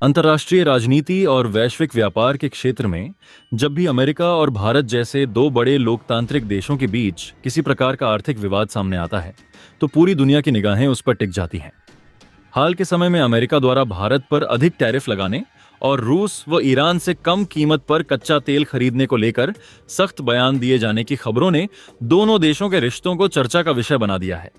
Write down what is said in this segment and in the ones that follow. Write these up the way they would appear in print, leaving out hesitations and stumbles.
अंतर्राष्ट्रीय राजनीति और वैश्विक व्यापार के क्षेत्र में जब भी अमेरिका और भारत जैसे दो बड़े लोकतांत्रिक देशों के बीच किसी प्रकार का आर्थिक विवाद सामने आता है तो पूरी दुनिया की निगाहें उस पर टिक जाती हैं। हाल के समय में अमेरिका द्वारा भारत पर अधिक टैरिफ लगाने और रूस व ईरान से कम कीमत पर कच्चा तेल खरीदने को लेकर सख्त बयान दिए जाने की खबरों ने दोनों देशों के रिश्तों को चर्चा का विषय बना दिया है।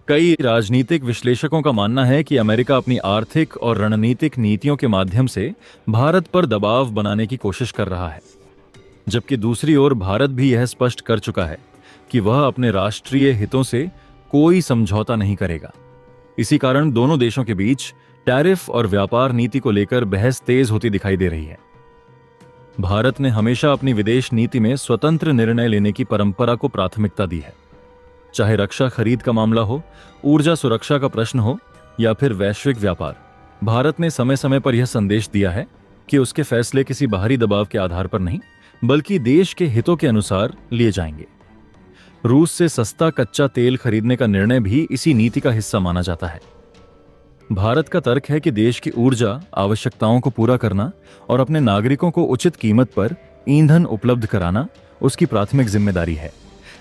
कई राजनीतिक विश्लेषकों का मानना है कि अमेरिका अपनी आर्थिक और रणनीतिक नीतियों के माध्यम से भारत पर दबाव बनाने की कोशिश कर रहा है, जबकि दूसरी ओर भारत भी यह स्पष्ट कर चुका है कि वह अपने राष्ट्रीय हितों से कोई समझौता नहीं करेगा। इसी कारण दोनों देशों के बीच टैरिफ और व्यापार नीति को लेकर बहस तेज होती दिखाई दे रही है। भारत ने हमेशा अपनी विदेश नीति में स्वतंत्र निर्णय लेने की परंपरा को प्राथमिकता दी है, चाहे रक्षा खरीद का मामला हो, ऊर्जा सुरक्षा का प्रश्न हो या फिर वैश्विक व्यापार। भारत ने समय समय पर यह संदेश दिया है कि उसके फैसले किसी बाहरी दबाव के आधार पर नहीं बल्कि देश के हितों के अनुसार लिए जाएंगे। रूस से सस्ता कच्चा तेल खरीदने का निर्णय भी इसी नीति का हिस्सा माना जाता है। भारत का तर्क है कि देश की ऊर्जा आवश्यकताओं को पूरा करना और अपने नागरिकों को उचित कीमत पर ईंधन उपलब्ध कराना उसकी प्राथमिक जिम्मेदारी है।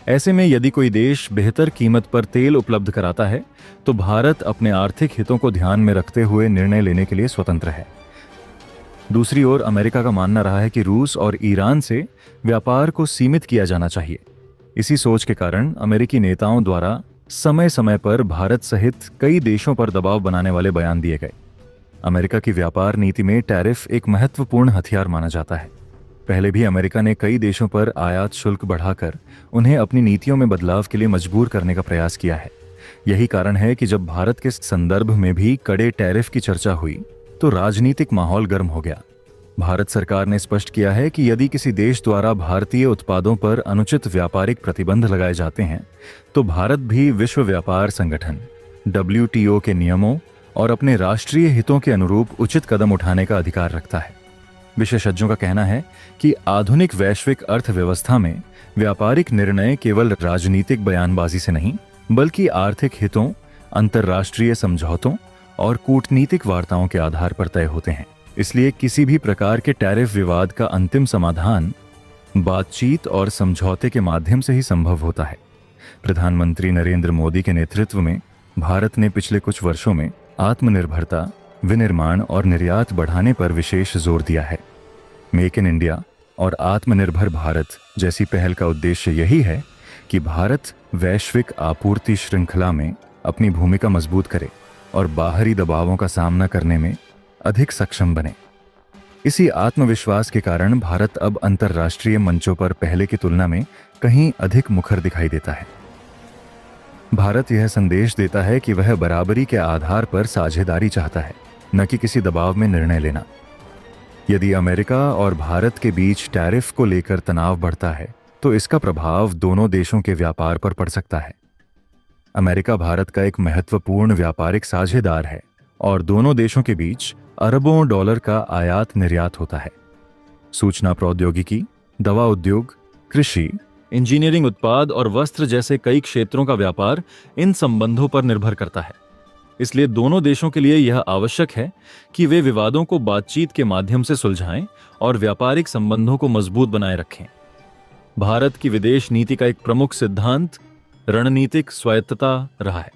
ऐसे में यदि कोई देश बेहतर कीमत पर तेल उपलब्ध कराता है तो भारत अपने आर्थिक हितों को ध्यान में रखते हुए निर्णय लेने के लिए स्वतंत्र है। दूसरी ओर अमेरिका का मानना रहा है कि रूस और ईरान से व्यापार को सीमित किया जाना चाहिए। इसी सोच के कारण अमेरिकी नेताओं द्वारा समय समय पर भारत सहित कई देशों पर दबाव बनाने वाले बयान दिए गए। अमेरिका की व्यापार नीति में टैरिफ एक महत्वपूर्ण हथियार माना जाता है। पहले भी अमेरिका ने कई देशों पर आयात शुल्क बढ़ाकर उन्हें अपनी नीतियों में बदलाव के लिए मजबूर करने का प्रयास किया है। यही कारण है कि जब भारत के संदर्भ में भी कड़े टैरिफ की चर्चा हुई तो राजनीतिक माहौल गर्म हो गया। भारत सरकार ने स्पष्ट किया है कि यदि किसी देश द्वारा भारतीय उत्पादों पर अनुचित व्यापारिक प्रतिबंध लगाए जाते हैं तो भारत भी विश्व व्यापार संगठन WTO के नियमों और अपने राष्ट्रीय हितों के अनुरूप उचित कदम उठाने का अधिकार रखता है। विशेषज्ञों का कहना है कि आधुनिक वैश्विक अर्थव्यवस्था में व्यापारिक निर्णय केवल राजनीतिक बयानबाजी से नहीं बल्कि आर्थिक हितों, अंतर्राष्ट्रीय समझौतों और कूटनीतिक वार्ताओं के आधार पर तय होते हैं। इसलिए किसी भी प्रकार के टैरिफ विवाद का अंतिम समाधान बातचीत और समझौते के माध्यम से ही संभव होता है। प्रधानमंत्री नरेंद्र मोदी के नेतृत्व में भारत ने पिछले कुछ वर्षों में आत्मनिर्भरता, विनिर्माण और निर्यात बढ़ाने पर विशेष जोर दिया है। मेक इन इंडिया और आत्मनिर्भर भारत जैसी पहल का उद्देश्य यही है कि भारत वैश्विक आपूर्ति श्रृंखला में अपनी भूमिका मजबूत करे और बाहरी दबावों का सामना करने में अधिक सक्षम बने। इसी आत्मविश्वास के कारण भारत अब अंतर्राष्ट्रीय मंचों पर पहले की तुलना में कहीं अधिक मुखर दिखाई देता है। भारत यह संदेश देता है कि वह बराबरी के आधार पर साझेदारी चाहता है, न कि किसी दबाव में निर्णय लेना। यदि अमेरिका और भारत के बीच टैरिफ को लेकर तनाव बढ़ता है तो इसका प्रभाव दोनों देशों के व्यापार पर पड़ सकता है। अमेरिका भारत का एक महत्वपूर्ण व्यापारिक साझेदार है और दोनों देशों के बीच अरबों डॉलर का आयात निर्यात होता है। सूचना प्रौद्योगिकी, दवा उद्योग, कृषि, इंजीनियरिंग उत्पाद और वस्त्र जैसे कई क्षेत्रों का व्यापार इन संबंधों पर निर्भर करता है। इसलिए दोनों देशों के लिए यह आवश्यक है कि वे विवादों को बातचीत के माध्यम से सुलझाएं और व्यापारिक संबंधों को मजबूत बनाए रखें। भारत की विदेश नीति का एक प्रमुख सिद्धांत रणनीतिक स्वायत्तता रहा है।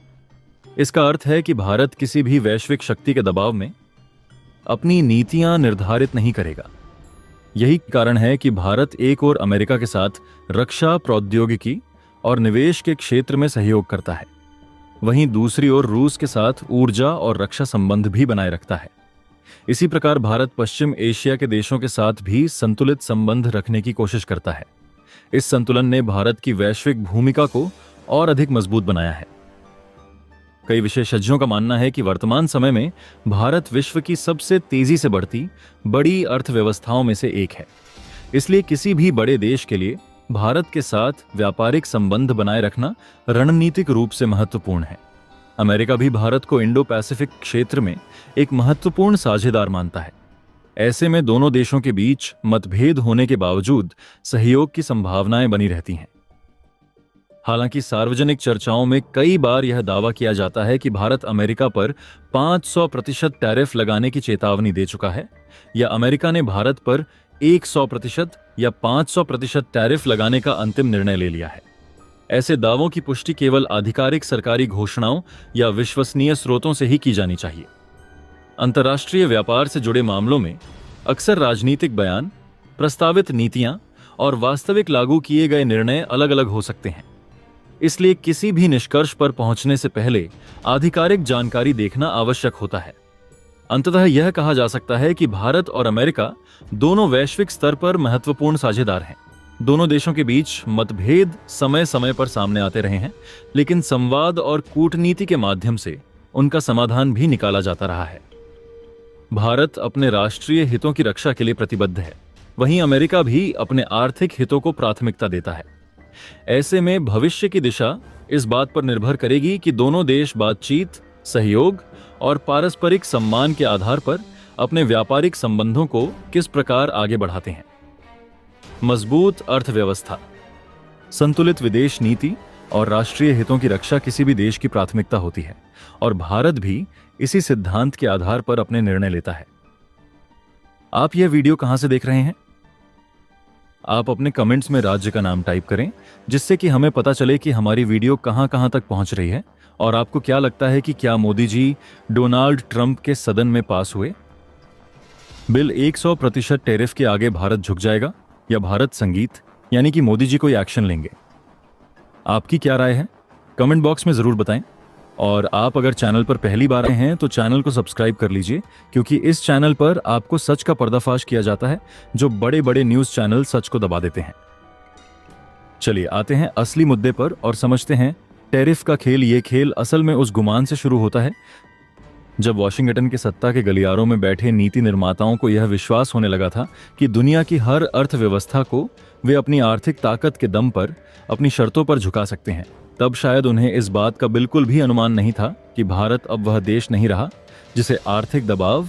इसका अर्थ है कि भारत किसी भी वैश्विक शक्ति के दबाव में अपनी नीतियां निर्धारित नहीं करेगा। यही कारण है कि भारत एक ओर अमेरिका के साथ रक्षा प्रौद्योगिकी और निवेश के क्षेत्र में सहयोग करता है, वहीं दूसरी ओर रूस के साथ ऊर्जा और रक्षा संबंध भी बनाए रखता है। इसी प्रकार भारत पश्चिम एशिया के देशों के साथ भी संतुलित संबंध रखने की कोशिश करता है। इस संतुलन ने भारत की वैश्विक भूमिका को और अधिक मजबूत बनाया है। कई विशेषज्ञों का मानना है कि वर्तमान समय में भारत विश्व की सबसे तेजी से बढ़ती बड़ी अर्थव्यवस्थाओं में से एक है। इसलिए किसी भी बड़े देश के लिए भारत के साथ व्यापारिक संबंध बनाए रखना रणनीतिक रूप से महत्वपूर्ण है। अमेरिका भी भारत को इंडो पैसिफिक क्षेत्र में एक महत्वपूर्ण साझेदार मानता है। ऐसे में दोनों देशों के बीच मतभेद होने के बावजूद सहयोग की संभावनाएं बनी रहती हैं। हालांकि सार्वजनिक चर्चाओं में कई बार यह दावा किया जाता है कि भारत अमेरिका पर 500% टैरिफ लगाने की चेतावनी दे चुका है, या अमेरिका ने भारत पर 100% या 500% टैरिफ लगाने का अंतिम निर्णय ले लिया है। ऐसे दावों की पुष्टि केवल आधिकारिक सरकारी घोषणाओं या विश्वसनीय स्रोतों से ही की जानी चाहिए। अंतर्राष्ट्रीय व्यापार से जुड़े मामलों में अक्सर राजनीतिक बयान, प्रस्तावित नीतियां और वास्तविक लागू किए गए निर्णय अलग अलग हो सकते हैं। इसलिए किसी भी निष्कर्ष पर पहुंचने से पहले आधिकारिक जानकारी देखना आवश्यक होता है। अंततः यह कहा जा सकता है कि भारत और अमेरिका दोनों वैश्विक स्तर पर महत्वपूर्ण साझेदार हैं। दोनों देशों के बीच मतभेद समय समय पर सामने आते रहे हैं, लेकिन संवाद और कूटनीति के माध्यम से उनका समाधान भी निकाला जाता रहा है। भारत अपने राष्ट्रीय हितों की रक्षा के लिए प्रतिबद्ध है, वहीं अमेरिका भी अपने आर्थिक हितों को प्राथमिकता देता है। ऐसे में भविष्य की दिशा इस बात पर निर्भर करेगी कि दोनों देश बातचीत, सहयोग और पारस्परिक सम्मान के आधार पर अपने व्यापारिक संबंधों को किस प्रकार आगे बढ़ाते हैं। मजबूत अर्थव्यवस्था, संतुलित विदेश नीति और राष्ट्रीय हितों की रक्षा किसी भी देश की प्राथमिकता होती है, और भारत भी इसी सिद्धांत के आधार पर अपने निर्णय लेता है। आप यह वीडियो कहां से देख रहे हैं? आप अपने कमेंट्स में राज्य का नाम टाइप करें, जिससे कि हमें पता चले कि हमारी वीडियो कहां कहां तक पहुंच रही है। और आपको क्या लगता है कि क्या मोदी जी डोनाल्ड ट्रंप के सदन में पास हुए बिल 100% टैरिफ के आगे भारत झुक जाएगा, या भारत संगीत यानी कि मोदी जी कोई एक्शन लेंगे? आपकी क्या राय है? कमेंट बॉक्स में जरूर बताएं। और आप अगर चैनल पर पहली बार आए हैं तो चैनल को सब्सक्राइब कर लीजिए, क्योंकि इस चैनल पर आपको सच का पर्दाफाश किया जाता है, जो बड़े बड़े न्यूज चैनल सच को दबा देते हैं। चलिए आते हैं असली मुद्दे पर और समझते हैं टैरिफ का खेल। ये खेल असल में उस गुमान से शुरू होता है जब वॉशिंगटन के सत्ता के गलियारों में बैठे नीति निर्माताओं को यह विश्वास होने लगा था कि दुनिया की हर अर्थव्यवस्था को वे अपनी आर्थिक ताकत के दम पर अपनी शर्तों पर झुका सकते हैं। तब शायद उन्हें इस बात का बिल्कुल भी अनुमान नहीं था कि भारत अब वह देश नहीं रहा जिसे आर्थिक दबाव,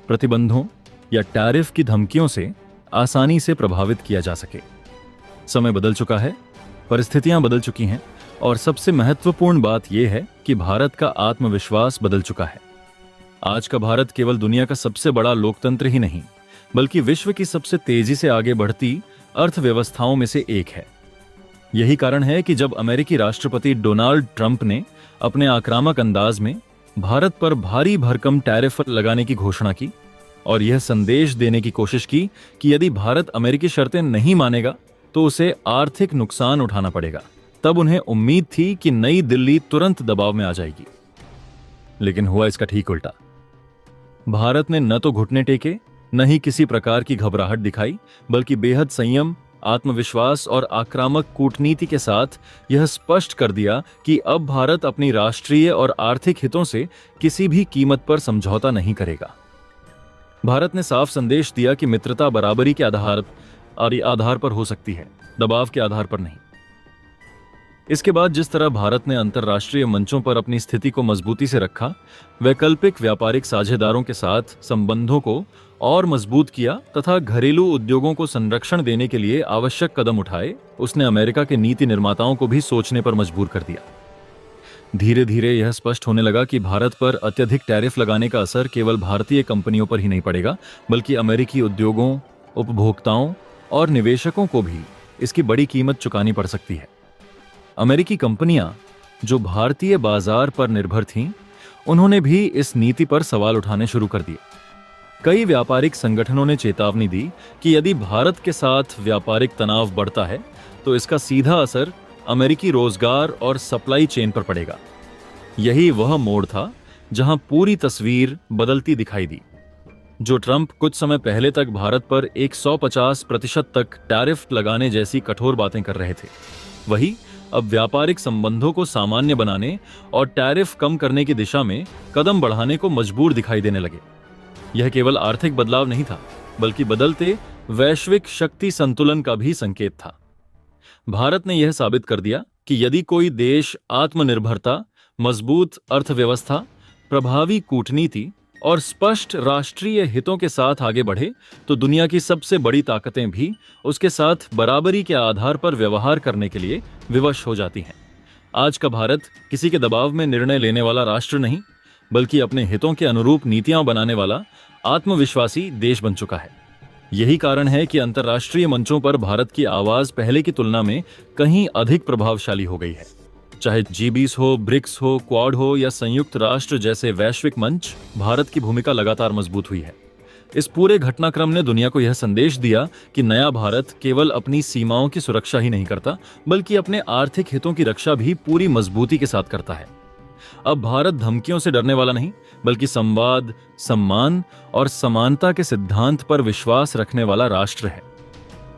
प्रतिबंधों या टैरिफ की धमकियों से आसानी से प्रभावित किया जा सके। समय बदल चुका है, परिस्थितियां बदल चुकी हैं, और सबसे महत्वपूर्ण बात यह है कि भारत का आत्मविश्वास बदल चुका है। आज का भारत केवल दुनिया का सबसे बड़ा लोकतंत्र ही नहीं, बल्कि विश्व की सबसे तेजी से आगे बढ़ती अर्थव्यवस्थाओं में से एक है। यही कारण है कि जब अमेरिकी राष्ट्रपति डोनाल्ड ट्रंप ने अपने आक्रामक अंदाज में भारत पर भारी भरकम टैरिफ लगाने की घोषणा की और यह संदेश देने की कोशिश की कि यदि भारत अमेरिकी शर्तें नहीं मानेगा तो उसे आर्थिक नुकसान उठाना पड़ेगा, तब उन्हें उम्मीद थी कि नई दिल्ली तुरंत दबाव में आ जाएगी। लेकिन हुआ इसका ठीक उल्टा। भारत ने न तो घुटने टेके, न ही किसी प्रकार की घबराहट दिखाई, बल्कि बेहद संयम, आत्मविश्वास और आक्रामक कूटनीति के साथ यह स्पष्ट कर दिया कि अब भारत अपनी राष्ट्रीय और आर्थिक हितों से किसी भी कीमत पर समझौता नहीं करेगा। भारत ने साफ संदेश दिया कि मित्रता बराबरी के आधार पर हो सकती है, दबाव के आधार पर नहीं। इसके बाद जिस तरह भारत ने अंतर्राष्ट्रीय मंचों पर अपनी स्थिति को मजबूती से रखा, वैकल्पिक व्यापारिक साझेदारों के साथ संबंधों को और मजबूत किया तथा घरेलू उद्योगों को संरक्षण देने के लिए आवश्यक कदम उठाए, उसने अमेरिका के नीति निर्माताओं को भी सोचने पर मजबूर कर दिया। धीरे धीरे यह स्पष्ट होने लगा कि भारत पर अत्यधिक टैरिफ लगाने का असर केवल भारतीय कंपनियों पर ही नहीं पड़ेगा, बल्कि अमेरिकी उद्योगों, उपभोक्ताओं और निवेशकों को भी इसकी बड़ी कीमत चुकानी पड़ सकती है। अमेरिकी कंपनियां जो भारतीय बाजार पर निर्भर थीं, उन्होंने भी इस नीति पर सवाल उठाने शुरू कर दिए। कई व्यापारिक संगठनों ने चेतावनी दी कि यदि भारत के साथ व्यापारिक तनाव बढ़ता है तो इसका सीधा असर अमेरिकी रोजगार और सप्लाई चेन पर पड़ेगा। यही वह मोड़ था जहां पूरी तस्वीर बदलती दिखाई दी। जो ट्रंप कुछ समय पहले तक भारत पर 150% तक टैरिफ लगाने जैसी कठोर बातें कर रहे थे, वही अब व्यापारिक संबंधों को सामान्य बनाने और टैरिफ कम करने की दिशा में कदम बढ़ाने को मजबूर दिखाई देने लगे। यह केवल आर्थिक बदलाव नहीं था, बल्कि बदलते वैश्विक शक्ति संतुलन का भी संकेत था। भारत ने यह साबित कर दिया कि यदि कोई देश आत्मनिर्भरता, मजबूत अर्थव्यवस्था, प्रभावी कूटनीति और स्पष्ट राष्ट्रीय हितों के साथ आगे बढ़े तो दुनिया की सबसे बड़ी ताकतें भी उसके साथ बराबरी के आधार पर व्यवहार करने के लिए विवश हो जाती हैं। आज का भारत किसी के दबाव में निर्णय लेने वाला राष्ट्र नहीं, बल्कि अपने हितों के अनुरूप नीतियां बनाने वाला आत्मविश्वासी देश बन चुका है। यही कारण है कि अंतर्राष्ट्रीय मंचों पर भारत की आवाज पहले की तुलना में कहीं अधिक प्रभावशाली हो गई है। चाहे G20 हो, ब्रिक्स हो, क्वाड हो या संयुक्त राष्ट्र जैसे वैश्विक मंच, भारत की भूमिका लगातार मजबूत हुई है। इस पूरे घटनाक्रम ने दुनिया को यह संदेश दिया कि नया भारत केवल अपनी सीमाओं की सुरक्षा ही नहीं करता, बल्कि अपने आर्थिक हितों की रक्षा भी पूरी मजबूती के साथ करता है। अब भारत धमकियों से डरने वाला नहीं, बल्कि संवाद, सम्मान और समानता के सिद्धांत पर विश्वास रखने वाला राष्ट्र है।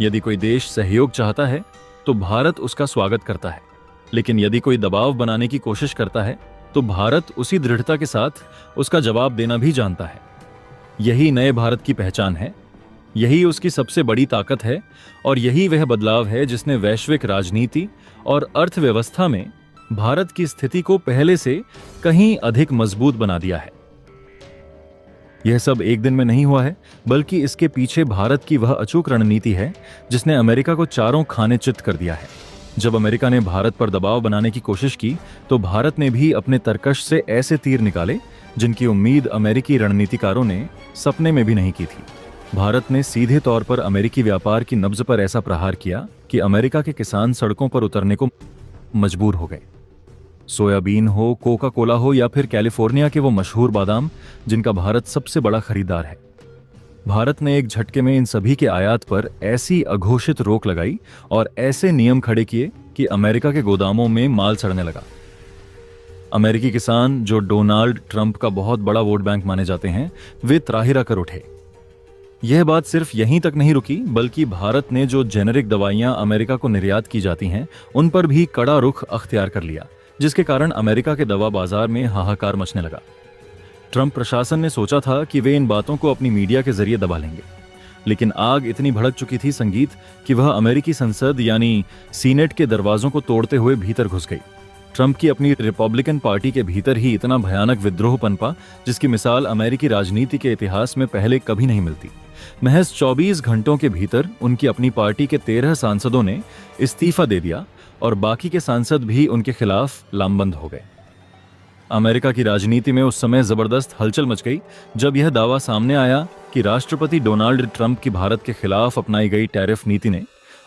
यदि कोई देश सहयोग चाहता है तो भारत उसका स्वागत करता है, लेकिन यदि कोई दबाव बनाने की कोशिश करता है तो भारत उसी दृढ़ता के साथ उसका जवाब देना भी जानता है। यही नए भारत की पहचान है, यही उसकी सबसे बड़ी ताकत है और यही वह बदलाव है जिसने वैश्विक राजनीति और अर्थव्यवस्था में भारत की स्थिति को पहले से कहीं अधिक मजबूत बना दिया है। यह सब एक दिन में नहीं हुआ है, बल्कि इसके पीछे भारत की वह अचूक रणनीति है जिसने अमेरिका को चारों खाने चित कर दिया है। जब अमेरिका ने भारत पर दबाव बनाने की कोशिश की तो भारत ने भी अपने तरकश से ऐसे तीर निकाले जिनकी उम्मीद अमेरिकी रणनीतिकारों ने सपने में भी नहीं की थी। भारत ने सीधे तौर पर अमेरिकी व्यापार की नब्ज पर ऐसा प्रहार किया कि अमेरिका के किसान सड़कों पर उतरने को मजबूर हो गए। सोयाबीन हो, कोका कोला हो या फिर कैलिफोर्निया के वो मशहूर बादाम जिनका भारत सबसे बड़ा खरीदार है, भारत ने एक झटके में इन सभी के आयात पर ऐसी अघोषित रोक लगाई और ऐसे नियम खड़े किए कि अमेरिका के गोदामों में माल सड़ने लगा। अमेरिकी किसान, जो डोनाल्ड ट्रंप का बहुत बड़ा वोट बैंक माने जाते हैं, वे त्राहिरा कर उठे। यह बात सिर्फ यहीं तक नहीं रुकी, बल्कि भारत ने जो जेनेरिक दवाइयां अमेरिका को निर्यात की जाती हैं उन पर भी कड़ा रुख अख्तियार कर लिया, जिसके कारण अमेरिका के दवा बाजार में हाहाकार मचने लगा। ट्रंप प्रशासन ने सोचा था कि वे इन बातों को अपनी मीडिया के जरिए दबा लेंगे, लेकिन आग इतनी भड़क चुकी थी संगीत कि वह अमेरिकी संसद यानी सीनेट के दरवाजों को तोड़ते हुए भीतर घुस गई। ट्रंप की अपनी रिपब्लिकन पार्टी के भीतर ही इतना भयानक विद्रोह पनपा जिसकी मिसाल अमेरिकी राजनीति के इतिहास में पहले कभी नहीं मिलती। महज 24 घंटों के भीतर उनकी अपनी पार्टी के 13 सांसदों ने इस्तीफा दे दिया और बाकी के सांसद भी उनके खिलाफ लामबंद हो गए। अमेरिका की राजनीति में उस समय जबरदस्त हलचल मच गई जब यह दावा सामने आया कि राष्ट्रपति डोनाल्ड ट्रंप की भारत के खिलाफ अपनाई गई टैरिफ नीति ने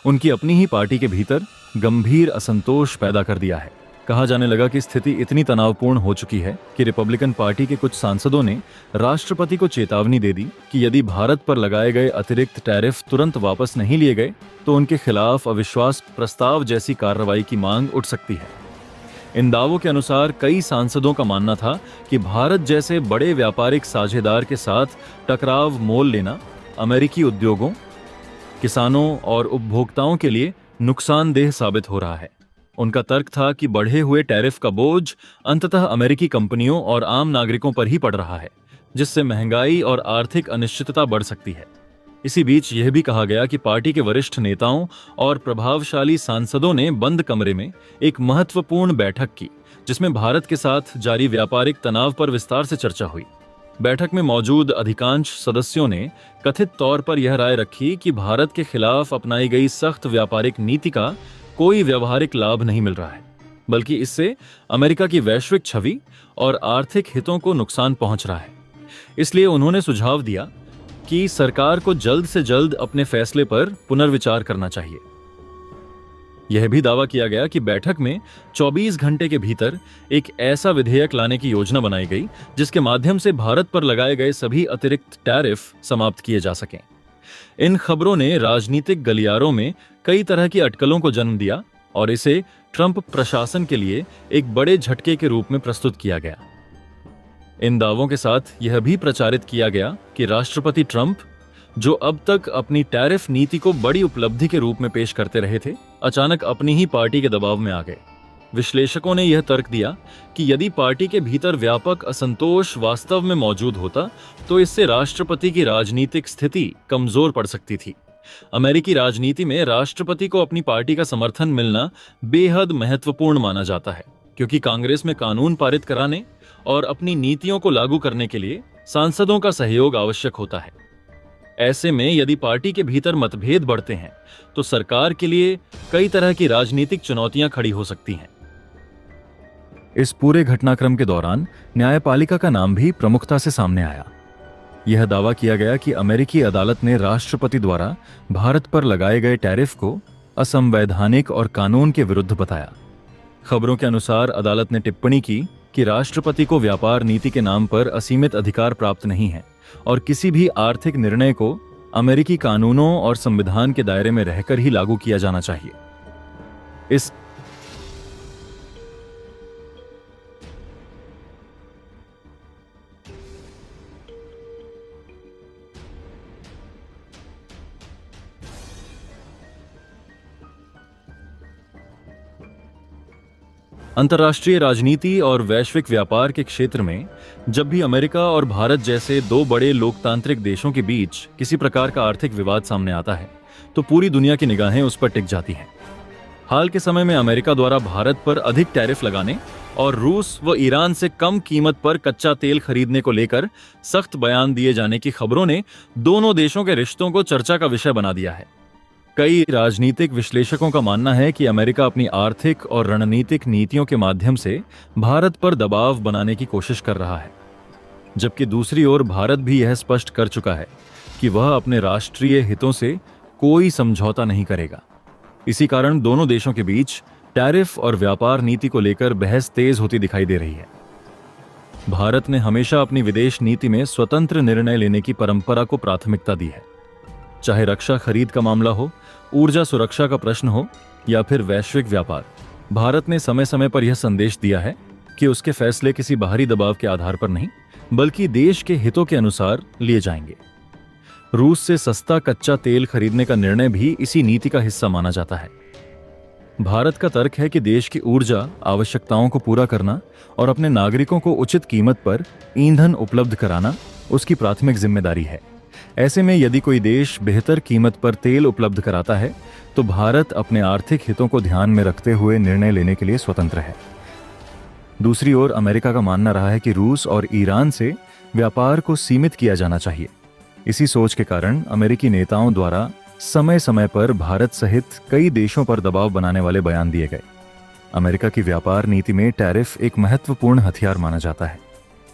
उनकी अपनी ही पार्टी के भीतर गंभीर असंतोष पैदा कर दिया है। कहा जाने लगा कि स्थिति इतनी तनावपूर्ण हो चुकी है कि रिपब्लिकन पार्टी के कुछ सांसदों ने राष्ट्रपति को चेतावनी दे दी कि यदि भारत पर लगाए गए अतिरिक्त टैरिफ तुरंत वापस नहीं लिए गए तो उनके खिलाफ अविश्वास प्रस्ताव जैसी कार्रवाई की मांग उठ सकती है। इन दावों के अनुसार कई सांसदों का मानना था कि भारत जैसे बड़े व्यापारिक साझेदार के साथ टकराव मोल लेना अमेरिकी उद्योगों, किसानों और उपभोक्ताओं के लिए नुकसानदेह साबित हो रहा है। उनका तर्क था कि बढ़े हुए टैरिफ का बोझ अंततः अमेरिकी कंपनियों और आम नागरिकों पर ही पड़ रहा है, जिससे महंगाई और आर्थिक अनिश्चितता बढ़ सकती है। इसी बीच यह भी कहा गया कि पार्टी के वरिष्ठ नेताओं और प्रभावशाली सांसदों ने बंद कमरे में एक महत्वपूर्ण बैठक की, जिसमें भारत के साथ जारी व्यापारिक तनाव पर विस्तार से चर्चा हुई। बैठक में मौजूद अधिकांश सदस्यों ने कथित तौर पर यह राय रखी कि भारत के खिलाफ अपनाई गई सख्त व्यापारिक नीति का कोई व्यावहारिक लाभ नहीं मिल रहा है, बल्कि इससे अमेरिका की वैश्विक छवि और आर्थिक हितों को नुकसान पहुंच रहा है। इसलिए उन्होंने सुझाव दिया कि सरकार को जल्द से जल्द अपने फैसले पर पुनर्विचार करना चाहिए। यह भी दावा किया गया कि बैठक में 24 घंटे के भीतर एक ऐसा विधेयक लाने की योजना बनाई गई जिसके माध्यम से भारत पर लगाए गए सभी अतिरिक्त टैरिफ समाप्त किए जा सकें। इन खबरों ने राजनीतिक गलियारों में कई तरह की अटकलों को जन्म दिया और इसे ट्रंप प्रशासन के लिए एक बड़े झटके के रूप में प्रस्तुत किया गया। इन दावों के साथ यह भी प्रचारित किया गया कि राष्ट्रपति ट्रंप, जो अब तक अपनी टैरिफ नीति को बड़ी उपलब्धि के रूप में पेश करते रहे थे, अचानक अपनी ही पार्टी के दबाव में आ गए। विश्लेषकों ने यह तर्क दिया कि यदि पार्टी के भीतर व्यापक असंतोष वास्तव में मौजूद होता तो इससे राष्ट्रपति की राजनीतिक स्थिति कमजोर पड़ सकती थी। अमेरिकी राजनीति में राष्ट्रपति को अपनी पार्टी का समर्थन मिलना बेहद महत्वपूर्ण माना जाता है, क्योंकि कांग्रेस में कानून पारित कराने और अपनी नीतियों को लागू करने के लिए सांसदों का सहयोग आवश्यक होता है। ऐसे में यदि पार्टी के भीतर मतभेद बढ़ते हैं तो सरकार के लिए कई तरह की राजनीतिक चुनौतियां खड़ी हो सकती हैं। इस पूरे घटनाक्रम के दौरान न्यायपालिका का नाम भी प्रमुखता से सामने आया। यह दावा किया गया कि अमेरिकी अदालत ने राष्ट्रपति द्वारा भारत पर लगाए गए टैरिफ को असंवैधानिक और कानून के विरुद्ध बताया। खबरों के अनुसार अदालत ने टिप्पणी की कि राष्ट्रपति को व्यापार नीति के नाम पर असीमित अधिकार प्राप्त नहीं है और किसी भी आर्थिक निर्णय को अमेरिकी कानूनों और संविधान के दायरे में रहकर ही लागू किया जाना चाहिए। इस अंतर्राष्ट्रीय राजनीति और वैश्विक व्यापार के क्षेत्र में जब भी अमेरिका और भारत जैसे दो बड़े लोकतांत्रिक देशों के बीच किसी प्रकार का आर्थिक विवाद सामने आता है तो पूरी दुनिया की निगाहें उस पर टिक जाती हैं। हाल के समय में अमेरिका द्वारा भारत पर अधिक टैरिफ लगाने और रूस व ईरान से कम कीमत पर कच्चा तेल खरीदने को लेकर सख्त बयान दिए जाने की खबरों ने दोनों देशों के रिश्तों को चर्चा का विषय बना दिया है। कई राजनीतिक विश्लेषकों का मानना है कि अमेरिका अपनी आर्थिक और रणनीतिक नीतियों के माध्यम से भारत पर दबाव बनाने की कोशिश कर रहा है, जबकि दूसरी ओर भारत भी यह स्पष्ट कर चुका है कि वह अपने राष्ट्रीय हितों से कोई समझौता नहीं करेगा। इसी कारण दोनों देशों के बीच टैरिफ और व्यापार नीति को लेकर बहस तेज होती दिखाई दे रही है। भारत ने हमेशा अपनी विदेश नीति में स्वतंत्र निर्णय लेने की परंपरा को प्राथमिकता दी है, चाहे रक्षा खरीद का मामला हो, ऊर्जा सुरक्षा का प्रश्न हो या फिर वैश्विक व्यापार। भारत ने समय समय पर यह संदेश दिया है कि उसके फैसले किसी बाहरी दबाव के आधार पर नहीं बल्कि देश के हितों के अनुसार लिए जाएंगे। रूस से सस्ता कच्चा तेल खरीदने का निर्णय भी इसी नीति का हिस्सा माना जाता है। भारत का तर्क है कि देश की ऊर्जा आवश्यकताओं को पूरा करना और अपने नागरिकों को उचित कीमत पर ईंधन उपलब्ध कराना उसकी प्राथमिक जिम्मेदारी है। ऐसे में यदि कोई देश बेहतर कीमत पर तेल उपलब्ध कराता है तो भारत अपने आर्थिक हितों को ध्यान में रखते हुए निर्णय लेने के लिए स्वतंत्र है। दूसरी ओर अमेरिका का मानना रहा है कि रूस और ईरान से व्यापार को सीमित किया जाना चाहिए। इसी सोच के कारण अमेरिकी नेताओं द्वारा समय समय पर भारत सहित कई देशों पर दबाव बनाने वाले बयान दिए गए। अमेरिका की व्यापार नीति में टैरिफ एक महत्वपूर्ण हथियार माना जाता है।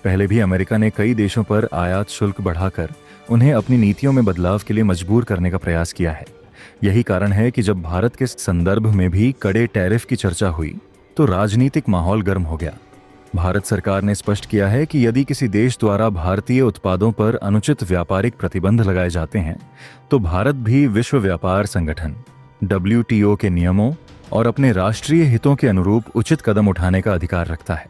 पहले भी अमेरिका ने कई देशों पर आयात शुल्क बढ़ाकर उन्हें अपनी नीतियों में बदलाव के लिए मजबूर करने का प्रयास किया है। यही कारण है कि जब भारत के संदर्भ में भी कड़े टैरिफ की चर्चा हुई तो राजनीतिक माहौल गर्म हो गया। भारत सरकार ने स्पष्ट किया है कि यदि किसी देश द्वारा भारतीय उत्पादों पर अनुचित व्यापारिक प्रतिबंध लगाए जाते हैं तो भारत भी विश्व व्यापार संगठन WTO के नियमों और अपने राष्ट्रीय हितों के अनुरूप उचित कदम उठाने का अधिकार रखता है।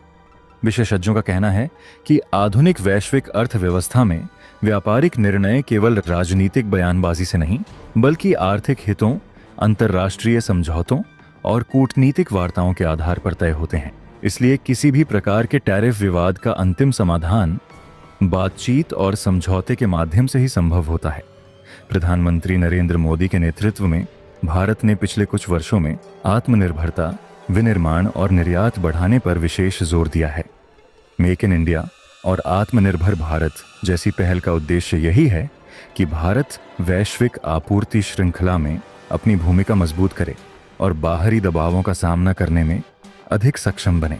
विशेषज्ञों का कहना है कि आधुनिक वैश्विक अर्थव्यवस्था में व्यापारिक निर्णय केवल राजनीतिक बयानबाजी से नहीं बल्कि आर्थिक हितों, अंतर्राष्ट्रीय समझौतों और कूटनीतिक वार्ताओं के आधार पर तय होते हैं। इसलिए किसी भी प्रकार के टैरिफ विवाद का अंतिम समाधान बातचीत और समझौते के माध्यम से ही संभव होता है। प्रधानमंत्री नरेंद्र मोदी के नेतृत्व में भारत ने पिछले कुछ वर्षों में आत्मनिर्भरता, विनिर्माण और निर्यात बढ़ाने पर विशेष जोर दिया है। मेक इन इंडिया और आत्मनिर्भर भारत जैसी पहल का उद्देश्य यही है कि भारत वैश्विक आपूर्ति श्रृंखला में अपनी भूमिका मजबूत करे और बाहरी दबावों का सामना करने में अधिक सक्षम बने।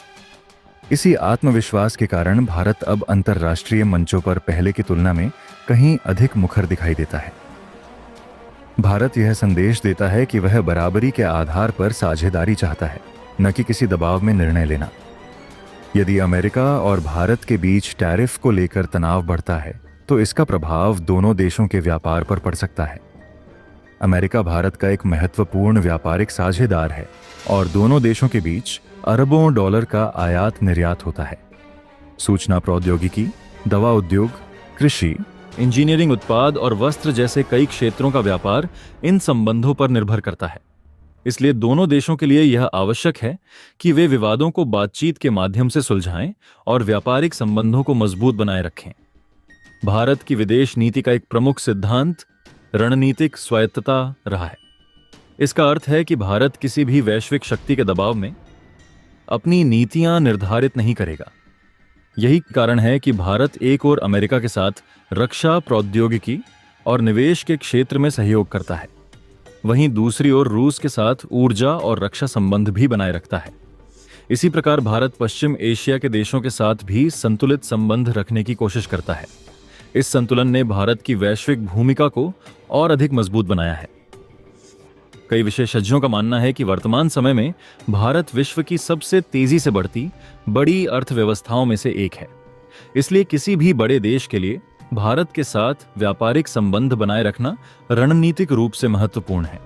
इसी आत्मविश्वास के कारण भारत अब अंतर्राष्ट्रीय मंचों पर पहले की तुलना में कहीं अधिक मुखर दिखाई देता है। भारत यह संदेश देता है कि वह बराबरी के आधार पर साझेदारी चाहता है, न कि किसी दबाव में निर्णय लेना। यदि अमेरिका और भारत के बीच टैरिफ को लेकर तनाव बढ़ता है तो इसका प्रभाव दोनों देशों के व्यापार पर पड़ सकता है। अमेरिका भारत का एक महत्वपूर्ण व्यापारिक साझेदार है और दोनों देशों के बीच अरबों डॉलर का आयात निर्यात होता है। सूचना प्रौद्योगिकी, दवा उद्योग, कृषि, इंजीनियरिंग उत्पाद और वस्त्र जैसे कई क्षेत्रों का व्यापार इन संबंधों पर निर्भर करता है। इसलिए दोनों देशों के लिए यह आवश्यक है कि वे विवादों को बातचीत के माध्यम से सुलझाएं और व्यापारिक संबंधों को मजबूत बनाए रखें। भारत की विदेश नीति का एक प्रमुख सिद्धांत रणनीतिक स्वायत्तता रहा है। इसका अर्थ है कि भारत किसी भी वैश्विक शक्ति के दबाव में अपनी नीतियां निर्धारित नहीं करेगा। यही कारण है कि भारत एक ओर अमेरिका के साथ रक्षा प्रौद्योगिकी और निवेश के क्षेत्र में सहयोग करता है, वहीं दूसरी ओर रूस के साथ ऊर्जा और रक्षा संबंध भी बनाए रखता है। इसी प्रकार भारत पश्चिम एशिया के देशों के साथ भी संतुलित संबंध रखने की कोशिश करता है। इस संतुलन ने भारत की वैश्विक भूमिका को और अधिक मजबूत बनाया है। कई विशेषज्ञों का मानना है कि वर्तमान समय में भारत विश्व की सबसे तेजी से बढ़ती बड़ी अर्थव्यवस्थाओं में से एक है। इसलिए किसी भी बड़े देश के लिए भारत के साथ व्यापारिक संबंध बनाए रखना रणनीतिक रूप से महत्वपूर्ण है।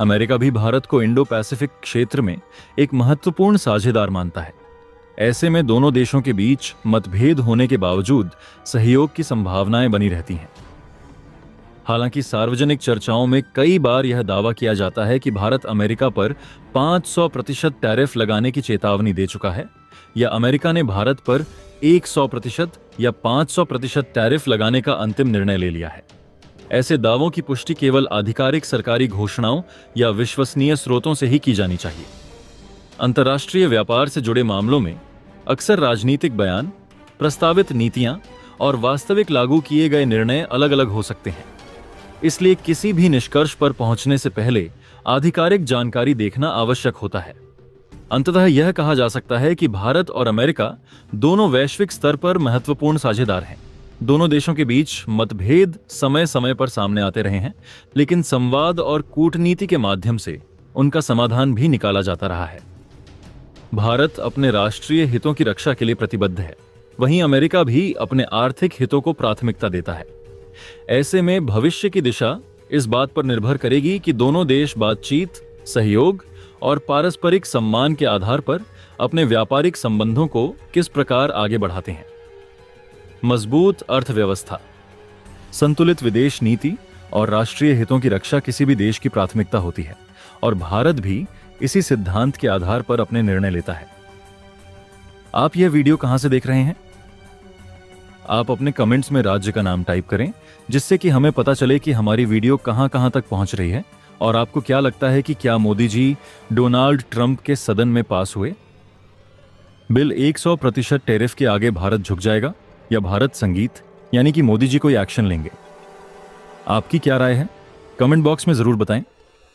अमेरिका भी भारत को इंडो पैसिफिक क्षेत्र में एक महत्वपूर्ण साझेदार मानता है। ऐसे में दोनों देशों के बीच मतभेद होने के बावजूद सहयोग की संभावनाएं बनी रहती हैं। हालांकि सार्वजनिक चर्चाओं में कई बार यह दावा किया जाता है कि भारत अमेरिका पर 500% टैरिफ लगाने की चेतावनी दे चुका है, या अमेरिका ने भारत पर 100% या 500% टैरिफ लगाने का अंतिम निर्णय ले लिया है। ऐसे दावों की पुष्टि केवल आधिकारिक सरकारी घोषणाओं या विश्वसनीय स्रोतों से ही की जानी चाहिए। अंतर्राष्ट्रीय व्यापार से जुड़े मामलों में अक्सर राजनीतिक बयान, प्रस्तावित नीतियां और वास्तविक लागू किए गए निर्णय अलग अलग हो सकते हैं। इसलिए किसी भी निष्कर्ष पर पहुंचने से पहले आधिकारिक जानकारी देखना आवश्यक होता है। अंततः यह कहा जा सकता है कि भारत और अमेरिका दोनों वैश्विक स्तर पर महत्वपूर्ण साझेदार हैं। दोनों देशों के बीच मतभेद समय समय पर सामने आते रहे हैं, लेकिन संवाद और कूटनीति के माध्यम से उनका समाधान भी निकाला जाता रहा है। भारत अपने राष्ट्रीय हितों की रक्षा के लिए प्रतिबद्ध है, वहीं अमेरिका भी अपने आर्थिक हितों को प्राथमिकता देता है। ऐसे में भविष्य की दिशा इस बात पर निर्भर करेगी कि दोनों देश बातचीत, सहयोग और पारस्परिक सम्मान के आधार पर अपने व्यापारिक संबंधों को किस प्रकार आगे बढ़ाते हैं। मजबूत अर्थव्यवस्था, संतुलित विदेश नीति और राष्ट्रीय हितों की रक्षा किसी भी देश की प्राथमिकता होती है, और भारत भी इसी सिद्धांत के आधार पर अपने निर्णय लेता है। आप यह वीडियो कहां से देख रहे हैं? आप अपने कमेंट्स में राज्य का नाम टाइप करें, जिससे कि हमें पता चले कि हमारी वीडियो कहां कहां तक पहुंच रही है। और आपको क्या लगता है कि क्या मोदी जी डोनाल्ड ट्रंप के सदन में पास हुए बिल 100% टैरिफ के आगे भारत झुक जाएगा, या भारत संगीत यानी कि मोदी जी कोई एक्शन लेंगे? आपकी क्या राय है? कमेंट बॉक्स में जरूर बताएं।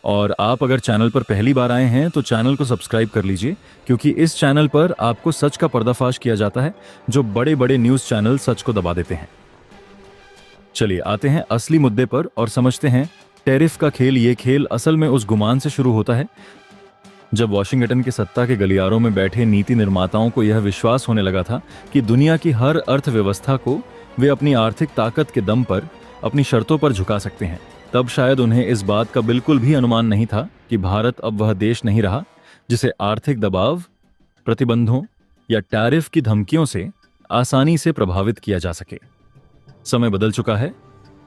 और आप अगर चैनल पर पहली बार आए हैं तो चैनल को सब्सक्राइब कर लीजिए, क्योंकि इस चैनल पर आपको सच का पर्दाफाश किया जाता है, जो बड़े बड़े न्यूज़ चैनल सच को दबा देते हैं। चलिए आते हैं असली मुद्दे पर और समझते हैं टैरिफ का खेल। ये खेल असल में उस गुमान से शुरू होता है जब वॉशिंगटन के सत्ता के गलियारों में बैठे नीति निर्माताओं को यह विश्वास होने लगा था कि दुनिया की हर अर्थव्यवस्था को वे अपनी आर्थिक ताकत के दम पर अपनी शर्तों पर झुका सकते हैं। तब शायद उन्हें इस बात का बिल्कुल भी अनुमान नहीं था कि भारत अब वह देश नहीं रहा जिसे आर्थिक दबाव, प्रतिबंधों या टैरिफ की धमकियों से आसानी से प्रभावित किया जा सके। समय बदल चुका है,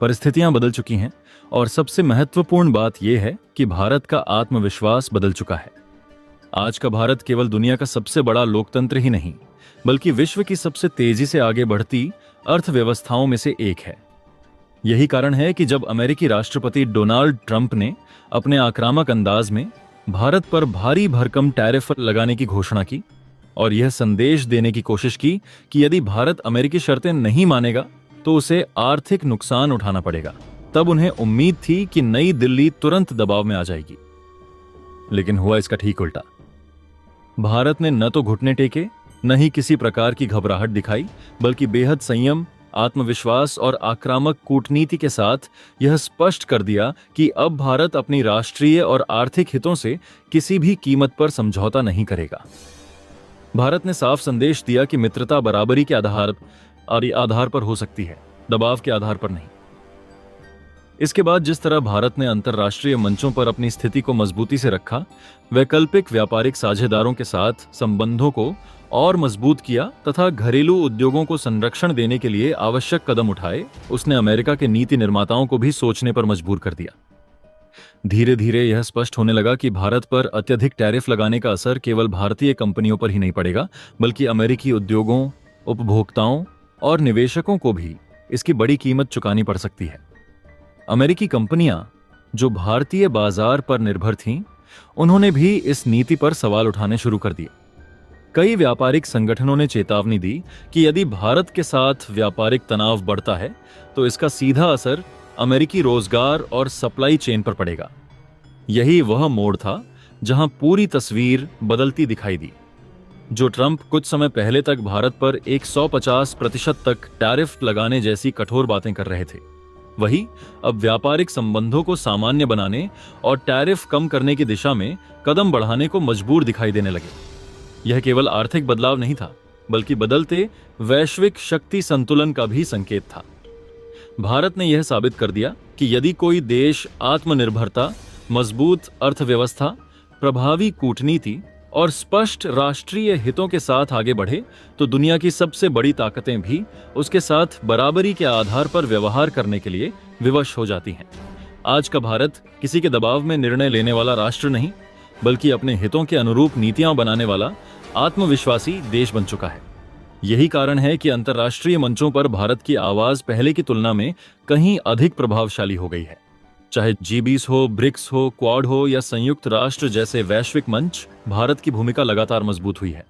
परिस्थितियां बदल चुकी हैं, और सबसे महत्वपूर्ण बात यह है कि भारत का आत्मविश्वास बदल चुका है। आज का भारत केवल दुनिया का सबसे बड़ा लोकतंत्र ही नहीं, बल्कि विश्व की सबसे तेजी से आगे बढ़ती अर्थव्यवस्थाओं में से एक है। यही कारण है कि जब अमेरिकी राष्ट्रपति डोनाल्ड ट्रंप ने अपने आक्रामक अंदाज में भारत पर भारी भरकम टैरिफ लगाने की घोषणा की और यह संदेश देने की कोशिश की कि यदि भारत अमेरिकी शर्तें नहीं मानेगा तो उसे आर्थिक नुकसान उठाना पड़ेगा, तब उन्हें उम्मीद थी कि नई दिल्ली तुरंत दबाव में आ जाएगी। लेकिन हुआ इसका ठीक उल्टा। भारत ने न तो घुटने टेके, न ही किसी प्रकार की घबराहट दिखाई, बल्कि बेहद संयम, आत्मविश्वास और आक्रामक कूटनीति के साथ यह स्पष्ट कर दिया कि अब भारत अपनी राष्ट्रीय और आर्थिक हितों से किसी भी कीमत पर समझौता नहीं करेगा। भारत ने साफ संदेश दिया कि मित्रता बराबरी के आधार पर हो सकती है, दबाव के आधार पर नहीं। इसके बाद जिस तरह भारत ने अंतर्राष्ट्रीय मंचों पर अपनी स्थिति को मजबूती से रखा, वैकल्पिक व्यापारिक साझेदारों के साथ संबंधों को और मजबूत किया तथा घरेलू उद्योगों को संरक्षण देने के लिए आवश्यक कदम उठाए, उसने अमेरिका के नीति निर्माताओं को भी सोचने पर मजबूर कर दिया। धीरे धीरे यह स्पष्ट होने लगा कि भारत पर अत्यधिक टैरिफ लगाने का असर केवल भारतीय कंपनियों पर ही नहीं पड़ेगा, बल्कि अमेरिकी उद्योगों, उपभोक्ताओं और निवेशकों को भी इसकी बड़ी कीमत चुकानी पड़ सकती है। अमेरिकी कंपनियां जो भारतीय बाजार पर निर्भर थीं, उन्होंने भी इस नीति पर सवाल उठाने शुरू कर दिए। कई व्यापारिक संगठनों ने चेतावनी दी कि यदि भारत के साथ व्यापारिक तनाव बढ़ता है तो इसका सीधा असर अमेरिकी रोजगार और सप्लाई चेन पर पड़ेगा। यही वह मोड़ था जहां पूरी तस्वीर बदलती दिखाई दी। जो ट्रंप कुछ समय पहले तक भारत पर 150% तक टैरिफ लगाने जैसी कठोर बातें कर रहे थे, वही अब व्यापारिक संबंधों को सामान्य बनाने और टैरिफ कम करने की दिशा में कदम बढ़ाने को मजबूर दिखाई देने लगे। यह केवल आर्थिक बदलाव नहीं था, बल्कि बदलते वैश्विक शक्ति संतुलन का भी संकेत था। भारत ने यह साबित कर दिया कि यदि कोई देश आत्मनिर्भरता, मजबूत अर्थव्यवस्था, प्रभावी कूटनीति और स्पष्ट राष्ट्रीय हितों के साथ आगे बढ़े तो दुनिया की सबसे बड़ी ताकतें भी उसके साथ बराबरी के आधार पर व्यवहार करने के लिए विवश हो जाती हैं। आज का भारत किसी के दबाव में निर्णय लेने वाला राष्ट्र नहीं, बल्कि अपने हितों के अनुरूप नीतियां बनाने वाला आत्मविश्वासी देश बन चुका है। यही कारण है कि अंतर्राष्ट्रीय मंचों पर भारत की आवाज पहले की तुलना में कहीं अधिक प्रभावशाली हो गई है। चाहे G20 हो, ब्रिक्स हो, क्वाड हो या संयुक्त राष्ट्र जैसे वैश्विक मंच, भारत की भूमिका लगातार मजबूत हुई है।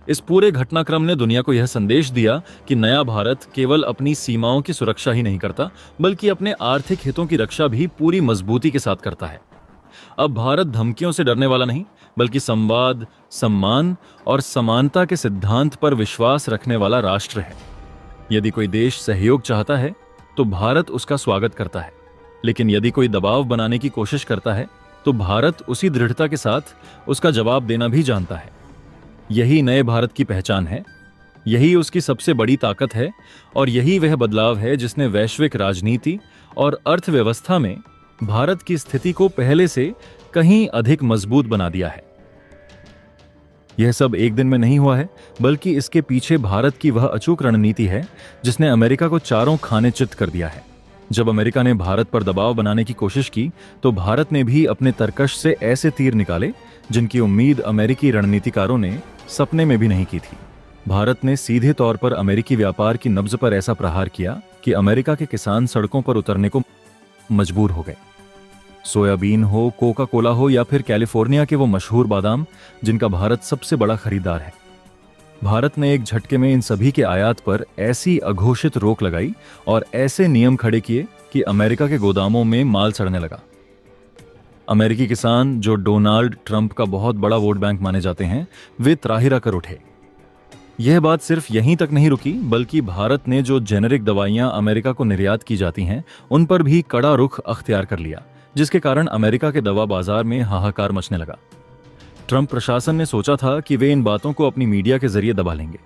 इस पूरे घटनाक्रम ने दुनिया को यह संदेश दिया कि नया भारत केवल अपनी सीमाओं की सुरक्षा ही नहीं करता, बल्कि अपने आर्थिक हितों की रक्षा भी पूरी मजबूती के साथ करता है। अब भारत धमकियों से डरने वाला नहीं, बल्कि संवाद, सम्मान और समानता के सिद्धांत पर विश्वास रखने वाला राष्ट्र है। यदि कोई देश सहयोग चाहता है तो भारत उसका स्वागत करता है, लेकिन यदि कोई दबाव बनाने की कोशिश करता है तो भारत उसी दृढ़ता के साथ उसका जवाब देना भी जानता है। यही नए भारत की पहचान है, यही उसकी सबसे बड़ी ताकत है और यही वह बदलाव है जिसने वैश्विक राजनीति और अर्थव्यवस्था में भारत की स्थिति को पहले से कहीं अधिक मजबूत बना दिया है। यह सब एक दिन में नहीं हुआ है, बल्कि इसके पीछे भारत की वह अचूक रणनीति है जिसने अमेरिका को चारों खाने चित कर दिया है। जब अमेरिका ने भारत पर दबाव बनाने की कोशिश की तो भारत ने भी अपने तरकश से ऐसे तीर निकाले जिनकी उम्मीद अमेरिकी रणनीतिकारों ने सपने में भी नहीं की थी। भारत ने सीधे तौर पर अमेरिकी व्यापार की नब्ज पर ऐसा प्रहार किया कि अमेरिका के किसान सड़कों पर उतरने को मजबूर हो गए। सोयाबीन हो, कोका कोला हो या फिर कैलिफोर्निया के वो मशहूर बादाम जिनका भारत सबसे बड़ा खरीदार है, भारत ने एक झटके में इन सभी के आयात पर ऐसी अघोषित रोक लगाई और ऐसे नियम खड़े किए कि अमेरिका के गोदामों में माल सड़ने लगा। अमेरिकी किसान, जो डोनाल्ड ट्रंप का बहुत बड़ा वोट बैंक माने जाते हैं, वे त्राहिरा कर उठे। यह बात सिर्फ यहीं तक नहीं रुकी, बल्कि भारत ने जो जेनेरिक दवाइयां अमेरिका को निर्यात की जाती हैं उन पर भी कड़ा रुख अख्तियार कर लिया, जिसके कारण अमेरिका के दवा बाजार में हाहाकार मचने लगा। ट्रंप प्रशासन ने सोचा था कि वे इन बातों को अपनी मीडिया के जरिए दबा लेंगे,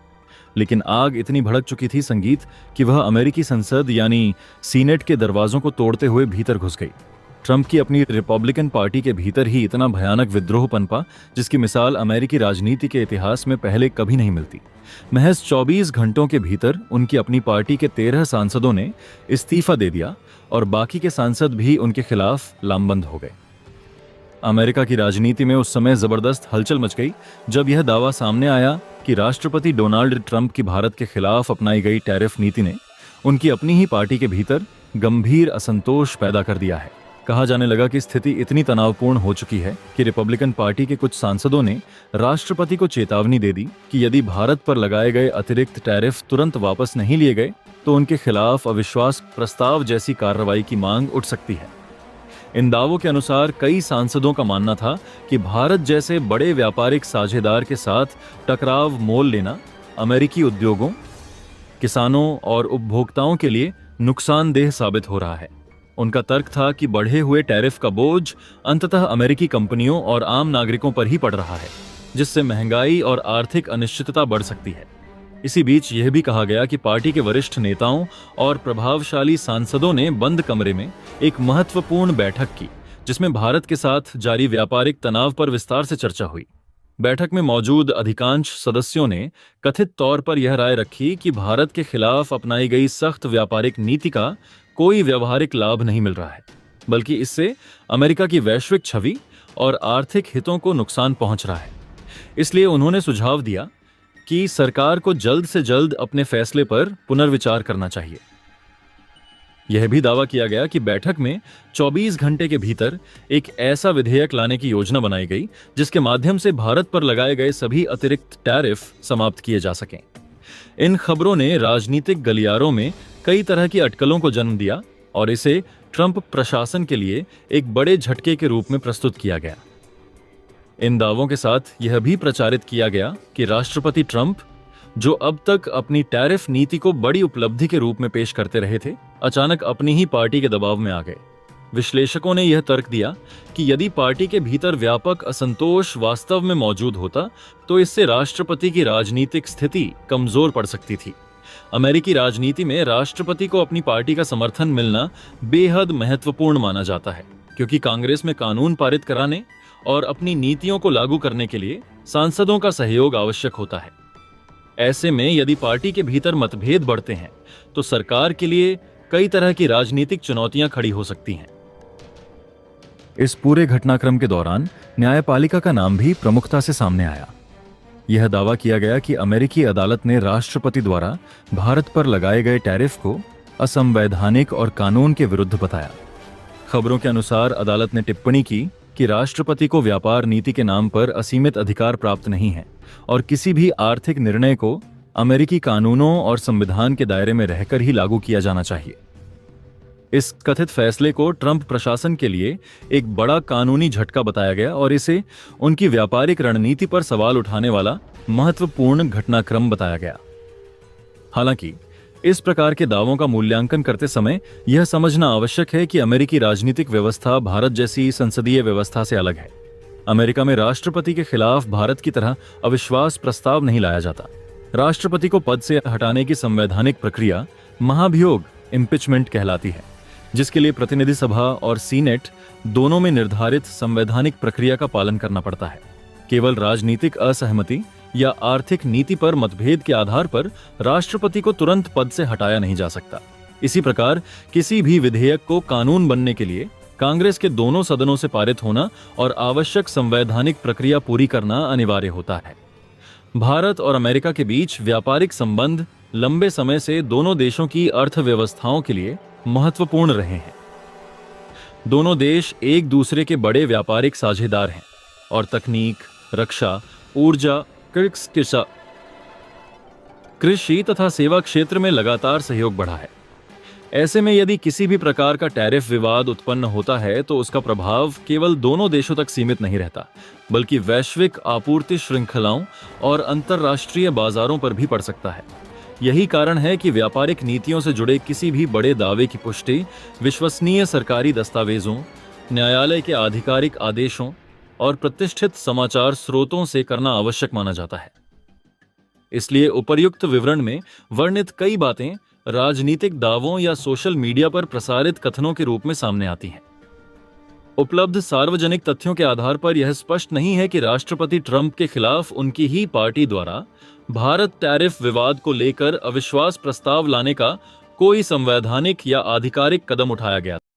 लेकिन आग इतनी भड़क चुकी थी संगीत कि वह अमेरिकी संसद यानी सीनेट के दरवाजों को तोड़ते हुए भीतर घुस गई। ट्रंप की अपनी रिपब्लिकन पार्टी के भीतर ही इतना भयानक विद्रोह पनपा जिसकी मिसाल अमेरिकी राजनीति के इतिहास में पहले कभी नहीं मिलती। महज 24 घंटों के भीतर उनकी अपनी पार्टी के 13 सांसदों ने इस्तीफा दे दिया और बाकी के सांसद भी उनके खिलाफ लामबंद हो गए। अमेरिका की राजनीति में उस समय जबरदस्त हलचल मच गई जब यह दावा सामने आया कि राष्ट्रपति डोनाल्ड ट्रंप की भारत के खिलाफ अपनाई गई टैरिफ नीति ने उनकी अपनी ही पार्टी के भीतर गंभीर असंतोष पैदा कर दिया है। कहा जाने लगा कि स्थिति इतनी तनावपूर्ण हो चुकी है कि रिपब्लिकन पार्टी के कुछ सांसदों ने राष्ट्रपति को चेतावनी दे दी कि यदि भारत पर लगाए गए अतिरिक्त टैरिफ तुरंत वापस नहीं लिए गए तो उनके खिलाफ अविश्वास प्रस्ताव जैसी कार्रवाई की मांग उठ सकती है। इन दावों के अनुसार कई सांसदों का मानना था कि भारत जैसे बड़े व्यापारिक साझेदार के साथ टकराव मोल लेना अमेरिकी उद्योगों, किसानों और उपभोक्ताओं के लिए नुकसानदेह साबित हो रहा है। उनका तर्क था कि बढ़े हुए टैरिफ का बोझ अंततः अमेरिकी कंपनियों और आम नागरिकों पर ही पड़ रहा है, जिससे महंगाई और आर्थिक अनिश्चितता बढ़ सकती है। इसी बीच यह भी कहा गया कि पार्टी के वरिष्ठ नेताओं और प्रभावशाली सांसदों ने बंद कमरे में एक महत्वपूर्ण बैठक की, जिसमें भारत के साथ जारी व्यापारिक तनाव पर विस्तार से चर्चा हुई। बैठक में मौजूद अधिकांश सदस्यों ने कथित तौर पर यह राय रखी कि भारत के खिलाफ अपनाई गई सख्त व्यापारिक नीति का कोई व्यावहारिक लाभ नहीं मिल रहा है, बल्कि इससे अमेरिका की वैश्विक छवि और आर्थिक हितों को नुकसान पहुंच रहा है। इसलिए उन्होंने सुझाव दिया कि सरकार को जल्द से जल्द अपने फैसले पर पुनर्विचार करना चाहिए। यह भी दावा किया गया कि बैठक में 24 घंटे के भीतर एक ऐसा विधेयक लाने की योजना बनाई गई जिसके माध्यम से भारत पर लगाए गए सभी अतिरिक्त टैरिफ समाप्त किए जा सकें। इन खबरों ने राजनीतिक गलियारों में कई तरह की अटकलों को जन्म दिया और इसे ट्रंप प्रशासन के लिए एक बड़े झटके के रूप में प्रस्तुत किया गया। इन दावों के साथ यह भी प्रचारित किया गया कि राष्ट्रपति ट्रंप, जो अब तक अपनी टैरिफ नीति को बड़ी उपलब्धि के रूप में पेश करते रहे थे, अचानक अपनी ही पार्टी के दबाव में आ गए। विश्लेषकों ने यह तर्क दिया कि यदि पार्टी के भीतर व्यापक असंतोष वास्तव में मौजूद होता तो इससे राष्ट्रपति की राजनीतिक स्थिति कमजोर पड़ सकती थी। अमेरिकी राजनीति में राष्ट्रपति को अपनी पार्टी का समर्थन मिलना बेहद महत्वपूर्ण माना जाता है, क्योंकि कांग्रेस में कानून पारित कराने और अपनी नीतियों को लागू करने के लिए सांसदों का सहयोग आवश्यक होता है। ऐसे में यदि पार्टी के भीतर मतभेद बढ़ते हैं तो सरकार के लिए कई तरह की राजनीतिक चुनौतियां खड़ी हो सकती हैं। इस पूरे घटनाक्रम के दौरान न्यायपालिका का नाम भी प्रमुखता से सामने आया। यह दावा किया गया कि अमेरिकी अदालत ने राष्ट्रपति द्वारा भारत पर लगाए गए टैरिफ को असंवैधानिक और कानून के विरुद्ध बताया। खबरों के अनुसार अदालत ने टिप्पणी की कि राष्ट्रपति को व्यापार नीति के नाम पर असीमित अधिकार प्राप्त नहीं है और किसी भी आर्थिक निर्णय को अमेरिकी कानूनों और संविधान के दायरे में रहकर ही लागू किया जाना चाहिए। इस कथित फैसले को ट्रंप प्रशासन के लिए एक बड़ा कानूनी झटका बताया गया और इसे उनकी व्यापारिक रणनीति पर सवाल उठाने वाला महत्वपूर्ण घटनाक्रम बताया गया। हालांकि इस प्रकार के दावों का मूल्यांकन करते समय यह समझना आवश्यक है कि अमेरिकी राजनीतिक व्यवस्था भारत जैसी संसदीय व्यवस्था से अलग है। अमेरिका में राष्ट्रपति के खिलाफ भारत की तरह अविश्वास प्रस्ताव नहीं लाया जाता। राष्ट्रपति को पद से हटाने की संवैधानिक प्रक्रिया महाभियोग इम्पीचमेंट कहलाती है, जिसके लिए प्रतिनिधि सभा और सीनेट दोनों में निर्धारित संवैधानिक प्रक्रिया का पालन करना पड़ता है। केवल राजनीतिक असहमति या आर्थिक नीति पर मतभेद के आधार पर राष्ट्रपति को तुरंत पद से हटाया नहीं जा सकता। इसी प्रकार किसी भी विधेयक को कानून बनने के लिए कांग्रेस के दोनों सदनों से पारित होना और आवश्यक संवैधानिक प्रक्रिया पूरी करना अनिवार्य होता है। भारत और अमेरिका के बीच व्यापारिक संबंध लंबे समय से दोनों देशों की अर्थव्यवस्थाओं के लिए महत्वपूर्ण रहे हैं। दोनों देश एक दूसरे के बड़े व्यापारिक साझेदार हैं और तकनीक, रक्षा, ऊर्जा, कृषि तथा सेवा क्षेत्र में लगातार सहयोग बढ़ा है। ऐसे में यदि किसी भी प्रकार का टैरिफ विवाद उत्पन्न होता है तो उसका प्रभाव केवल दोनों देशों तक सीमित नहीं रहता, बल्कि वैश्विक आपूर्ति श्रृंखलाओं और अंतर्राष्ट्रीय बाजारों पर भी पड़ सकता है। यही कारण है कि व्यापारिक नीतियों से जुड़े किसी भी बड़े दावे की पुष्टि विश्वसनीय सरकारी दस्तावेजों, न्यायालय के आधिकारिक आदेशों और प्रतिष्ठित समाचार स्रोतों से करना आवश्यक माना जाता है। इसलिए उपर्युक्त विवरण में वर्णित कई बातें राजनीतिक दावों या सोशल मीडिया पर प्रसारित कथनों के रूप में सामने आती हैं। उपलब्ध सार्वजनिक तथ्यों के आधार पर यह स्पष्ट नहीं है कि राष्ट्रपति ट्रंप के खिलाफ उनकी ही पार्टी द्वारा भारत टैरिफ विवाद को लेकर अविश्वास प्रस्ताव लाने का कोई संवैधानिक या आधिकारिक कदम उठाया गया।